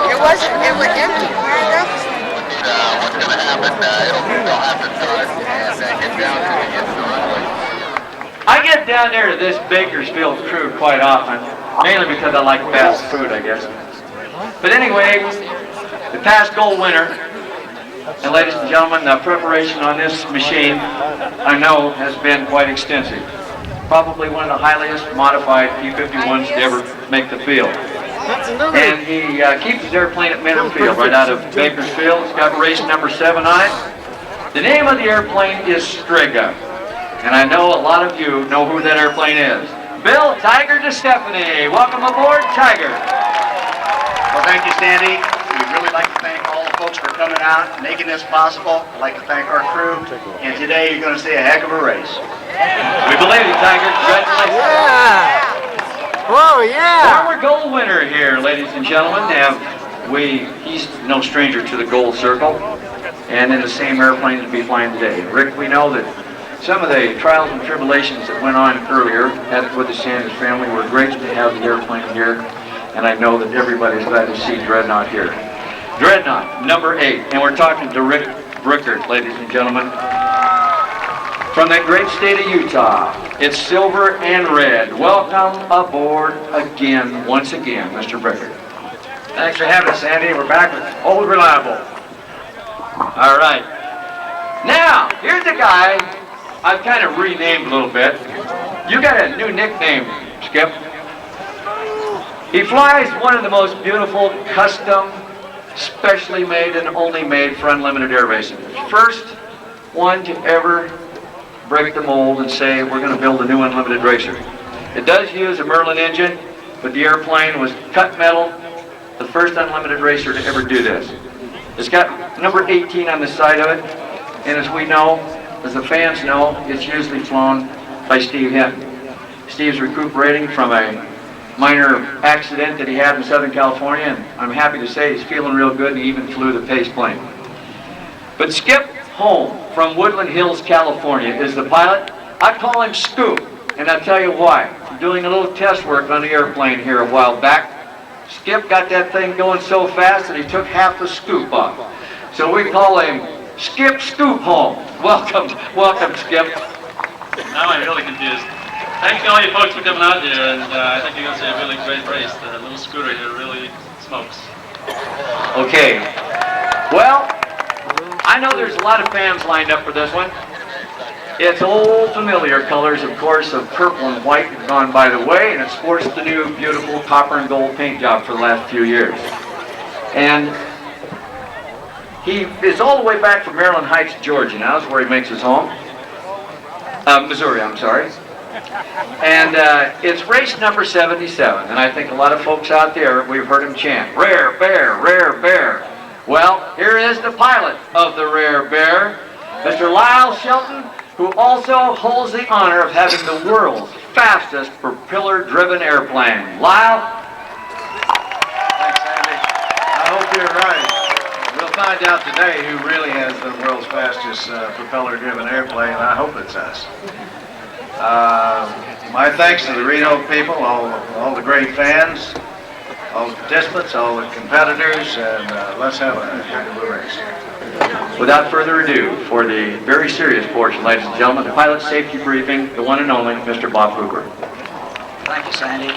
It was empty. What's going to happen, you'll have to start and get down to the end of the runway. I get down there to this Bakersfield crew quite often, mainly because I like fast food, I guess. But anyway, the past gold winner, and ladies and gentlemen, the preparation on this machine, I know, has been quite extensive. Probably one of the highest modified P-51s to ever make the field. And he keeps his airplane at Minham Field, right out of Bakersfield. It's got race number 7 on it. The name of the airplane is Strega. And I know a lot of you know who that airplane is. Bill Tiger DeStefani. Welcome aboard, Tiger. Well, thank you, Sandy. We'd really like to thank all the folks for coming out and making this possible. I'd like to thank our crew. And today you're going to see a heck of a race. We believe you, Tiger. Congratulations. Yeah. Whoa, yeah. Former gold winner here, ladies and gentlemen. He's no stranger to the gold circle. And in the same airplane to be flying today. Rick, we know that some of the trials and tribulations that went on earlier with the Sanders family were great to have the airplane here. And I know that everybody's glad to see Dreadnought here. Dreadnought, number 8. And we're talking to Rick Brickert, ladies and gentlemen. From that great state of Utah. It's silver and red. Welcome aboard again, once again, Mr. Brickert. Thanks for having us, Sandy. We're back with Old Reliable. All right. Now, here's a guy I've kind of renamed a little bit. You got a new nickname, Skip. He flies one of the most beautiful, custom, specially made and only made for unlimited air racing. First one to ever break the mold and say we're going to build a new unlimited racer. It does use a Merlin engine, but the airplane was cut metal, the first unlimited racer to ever do this. It's got number 18 on the side of it, and as we know, as the fans know, it's usually flown by Steve Hinton. Steve's recuperating from a minor accident that he had in Southern California, and I'm happy to say he's feeling real good, and he even flew the Pace plane. But Skip Holm from Woodland Hills, California is the pilot. I call him Scoop, and I'll tell you why. I'm doing a little test work on the airplane here a while back. Skip got that thing going so fast that he took half the scoop off. So we call him Skip Scoop Holm. Welcome, Skip. Now I'm really confused. Thank you all you folks for coming out here, and I think you're going to see a really great race. The little scooter here really smokes. Okay. Well, I know there's a lot of fans lined up for this one. It's old familiar colors, of course, of purple and white have gone by the way, and it sports the new beautiful copper and gold paint job for the last few years. And he is all the way back from Maryland Heights, Georgia. Now that's where he makes his home. Missouri, I'm sorry. And it's race number 77, and I think a lot of folks out there, we've heard him chant, "Rare Bear, Rare Bear." Well, here is the pilot of the Rare Bear, Mr. Lyle Shelton, who also holds the honor of having the world's fastest propeller-driven airplane. Lyle? Thanks, Sandy. I hope you're right. We'll find out today who really has the world's fastest propeller-driven airplane. I hope it's us. My thanks to the Reno people, all the great fans, all the participants, all the competitors, and let's have a heck of a race. Without further ado, for the very serious portion, ladies and gentlemen, the pilot safety briefing, the one and only Mr. Bob Hooper. Thank you, Sandy.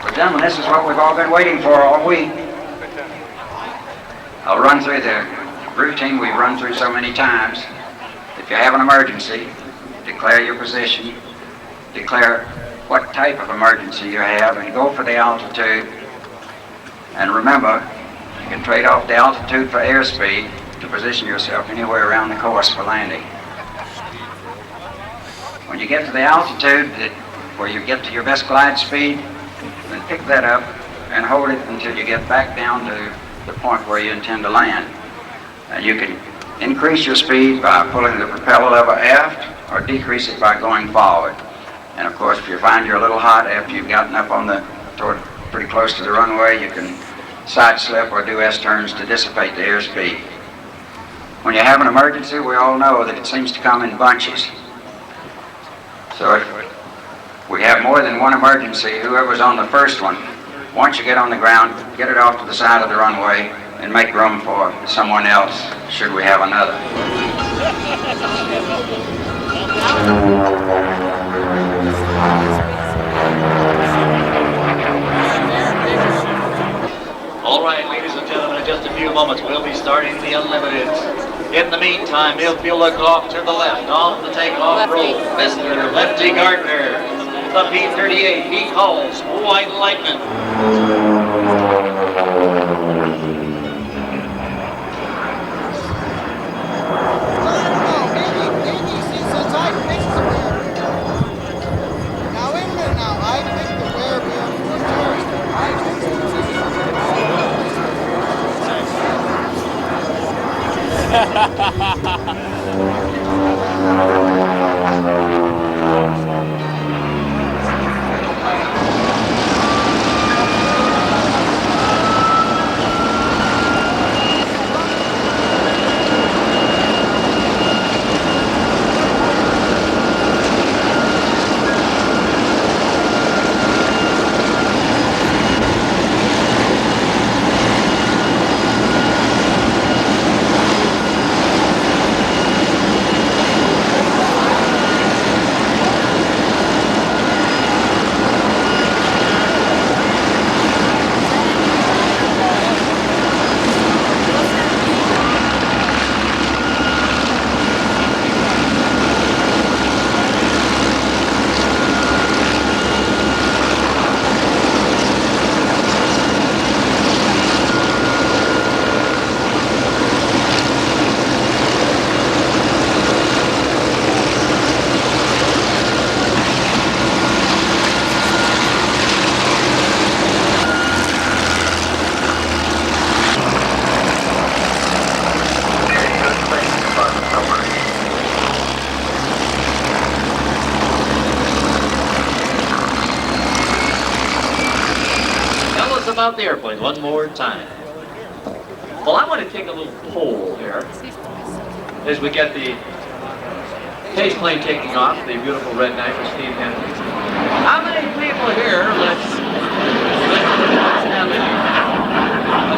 Well, gentlemen, this is what we've all been waiting for all week. I'll run through the routine we've run through so many times. If you have an emergency, declare your position, declare what type of emergency you have, and go for the altitude. And remember, you can trade off the altitude for airspeed to position yourself anywhere around the course for landing. When you get to the altitude where you get to your best glide speed, then pick that up and hold it until you get back down to the point where you intend to land. And you can increase your speed by pulling the propeller lever aft or decrease it by going forward. And of course, if you find you're a little hot after you've gotten up on the, pretty close to the runway, you can side slip or do S-turns to dissipate the airspeed. When you have an emergency, we all know that it seems to come in bunches. So if we have more than one emergency, whoever's on the first one, once you get on the ground, get it off to the side of the runway and make room for someone else should we have another. All right, ladies and gentlemen, in just a few moments we'll be starting the Unlimiteds. In the meantime, if you look off to the left, off the takeoff roll, Mr. Lefty Gardner, the P-38, he calls White Lightning. About the airplane one more time. Well, I want to take a little poll here as we get the Case plane taking off, the beautiful red knight with Steve Henry. How many people here, let's have a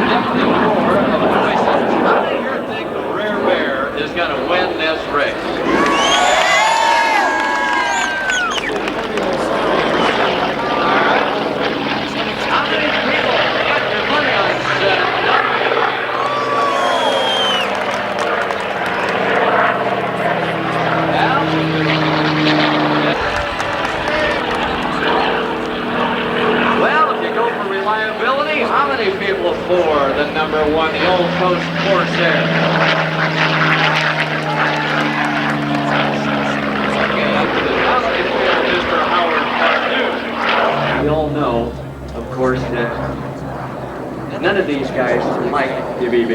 definite roar of voices. How many here think the Rare Bear is going to win this race? How many people for the number one, the Old Coast Corsair? How many for Mr. Howard Pardue? We all know, of course, that none of these guys like the BB.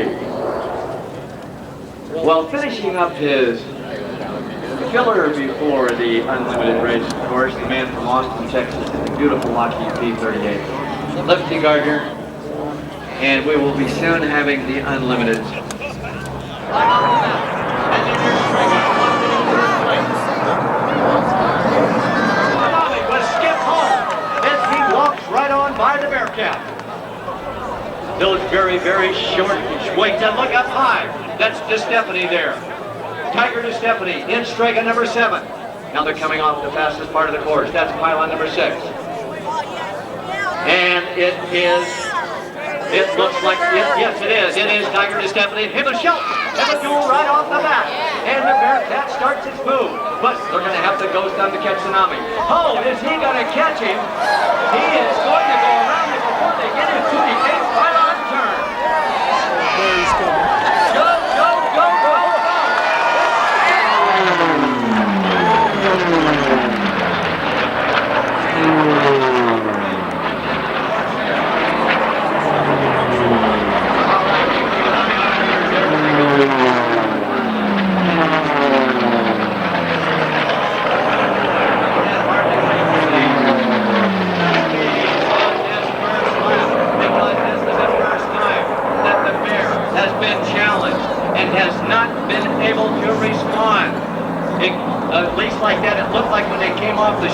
Well, finishing up his filler before the Unlimited race, of course, the man from Austin, Texas, the beautiful Lockheed P-38. Lefty Gardner, and we will be soon having the Unlimited. But skip home as he walks right on by the Bearcat. Those very, very short weights, and look up high. That's DeStefani there. Tiger DeStefani in Strega number 7. Now they're coming off the fastest part of the course. That's pylon number 6. And it looks like, yes it is Tiger DeStefani, him and Shelton, have a duel right off the bat. And the Bearcat starts its move, but they're going to have the ghost on to catch Tsunami. Oh, is he going to catch him? He is going to go around it before they get into the 8th pylon turn. Go, go, go, go, go!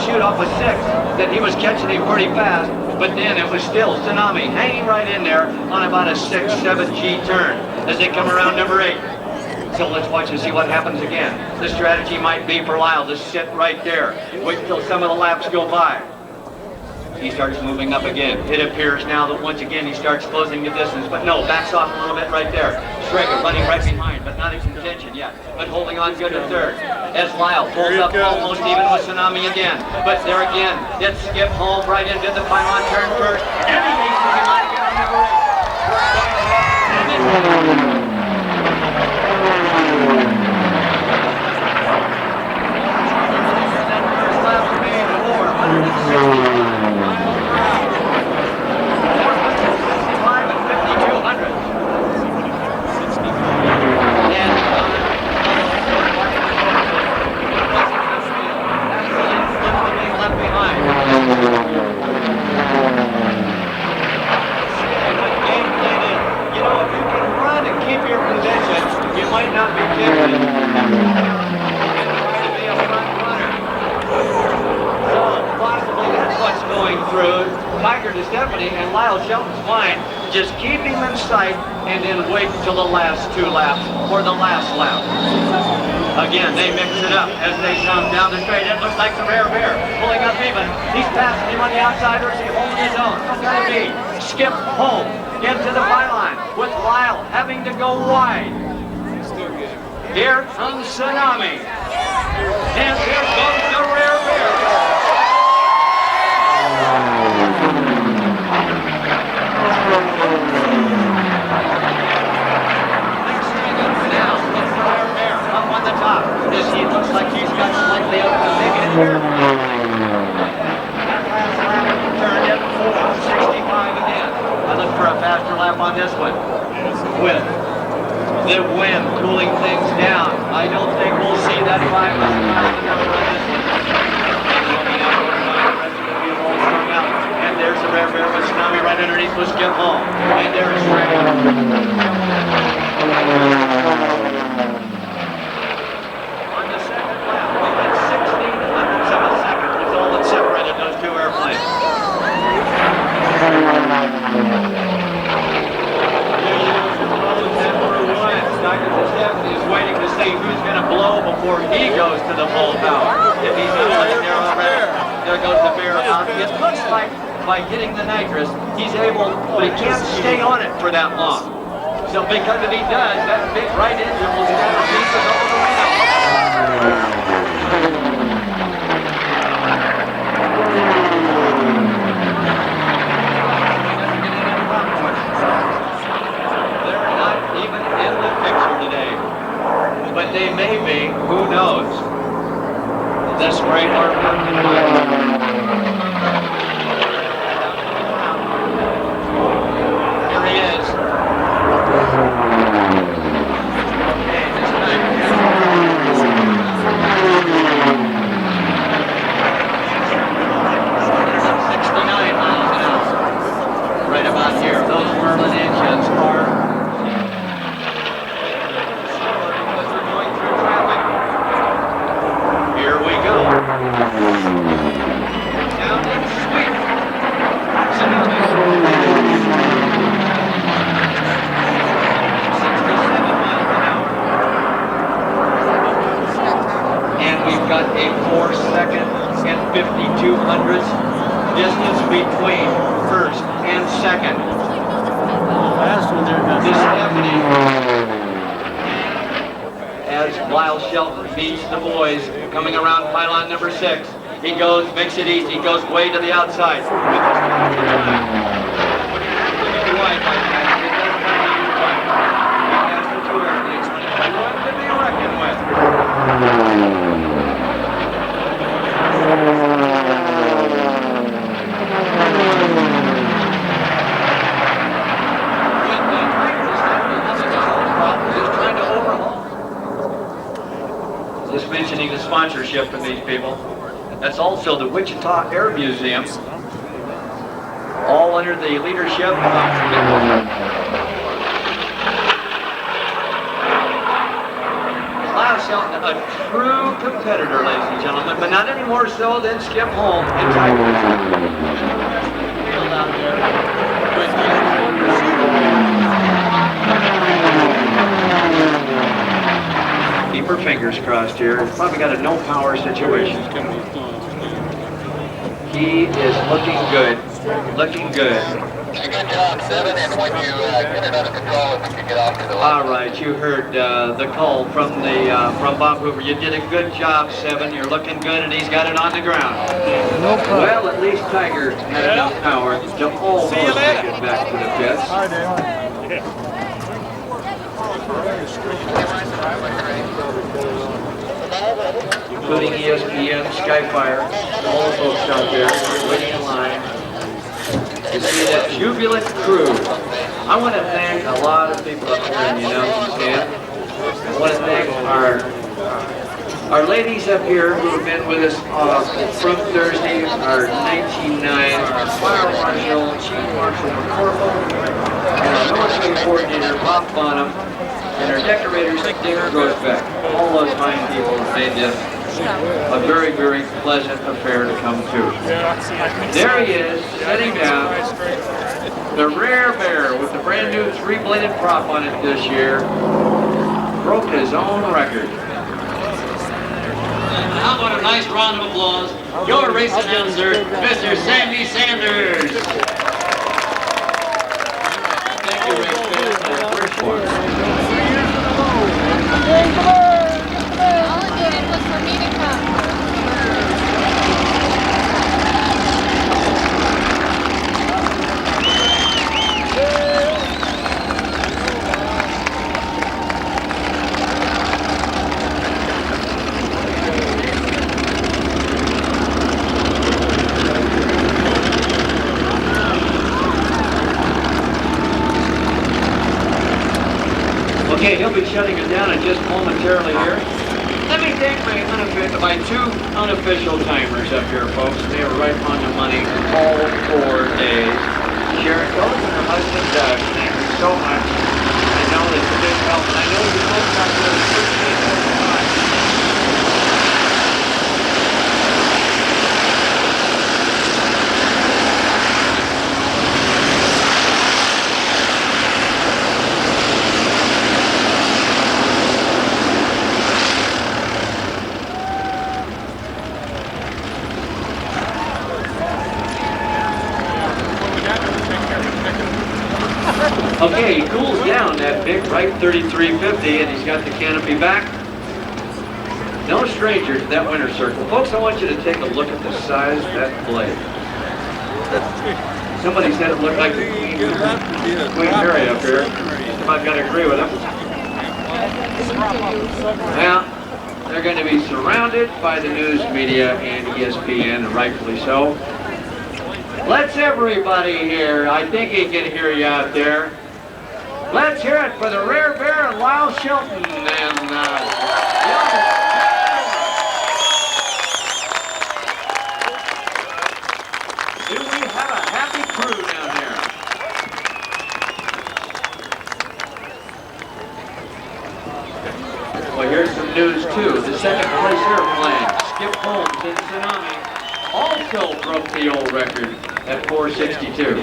shoot off a 6, that he was catching him pretty fast, but then it was still Tsunami hanging right in there on about a 6-7 G turn as they come around number 8. So let's watch and see what happens again. The strategy might be for Lyle to sit right there, wait till some of the laps go by. He starts moving up again. It appears now that once again he starts closing the distance, but no, backs off a little bit right there. Straker running right behind, but not in contention yet, but holding on good to third. As Lyle pulls up almost even with Tsunami again, but there again, it's Skip home right into the pylon turn first, and he makes it on number 8. Just keep him in sight and then wait till the last 2 laps or the last lap. Again, they mix it up as they come down the straight. It looks like the Rare Bear pulling up even. He's passing him on the outside, or is he holding his own? It's gotta be. Skip home into the pylon with Lyle having to go wide. Here comes Tsunami. And here goes the Rare Bear. He looks like he's got slightly up the big end here. That last lap turned in 4:65 again. I look for a faster lap on this one. With the wind cooling things down, I don't think we'll see that 5 miles an hour number on this one. And there's the Rare Bear with Tsunami right underneath with Skip home. And there's Reno. Before he goes to the full power. If he's not like there already, there goes the Bear out. It looks like by hitting the nitrous, he's able, but he can't stay on it for that long. So because if he does, that big right engine will scatter pieces over the Reno. They're not even in the picture today. But they may be, who knows? This great hard work in mind. Here he is. Okay, this time. 69 miles an hour. Right about here. Those Merlin engines are got a 4-second and 52 hundredths distance between first and second. This happening as Lyle Shelton beats the boys coming around pylon number 6. He goes, makes it easy, goes way to the outside. Just mentioning the sponsorship of these people. That's also the Wichita Air Museum, all under the leadership of Lyle Shelton, a true competitor, ladies and gentlemen, but not any more so than Skip Holmes and Tiger. Field out there. Keep her fingers crossed here. He's probably got a no power situation. He is looking good. Looking good. Good job, 7, and when you get it under control, if you can get off to the left. All right, you heard the call from Bob Hoover. You did a good job, 7. You're looking good, and he's got it on the ground. No problem. Well, at least Tiger had enough power to almost make it back to the pits. Including ESPN, Skyfire, all the folks out there waiting in line. You see that jubilant crew. I want to thank a lot of people up here in the announcing stand. I want to thank our ladies up here who have been with us from Thursday, our 19-9, our Fire Marshal, Chief Marshal McCorkle, and our military coordinator, Bob Bonham, and our decorators, Dick Grossbeck. All those fine people have made this a very, very pleasant affair to come to. There he is, sitting down. The Rare Bear with the brand new 3-bladed prop on it this year broke his own record. How about a nice round of applause? Your race announcer, Mr. Sandy Sanders. Thank you, Rick. All it did was for me to come. Okay, he'll be shutting it down in just momentarily here. Let me thank my two unofficial timers up here, folks. They were right on the money all 4 days. Sharon Rose and her husband, Doug, thank you so much. I know it's a big help, and I know you both got to appreciate that time. Okay, he cools down that big right 3350, and he's got the canopy back. No stranger to that winner's circle. Folks, I want you to take a look at the size of that blade. Somebody said it looked like the Queen Mary up here. I've got to agree with him. Now, they're going to be surrounded by the news media and ESPN, and rightfully so. Let's everybody hear. I think he can hear you out there. Let's hear it for the Rare Bear and Lyle Shelton. And do we have a happy crew down there? Well, here's some news too. The second place airplane, Skip Holmes in Tsunami, also broke the old record at 462.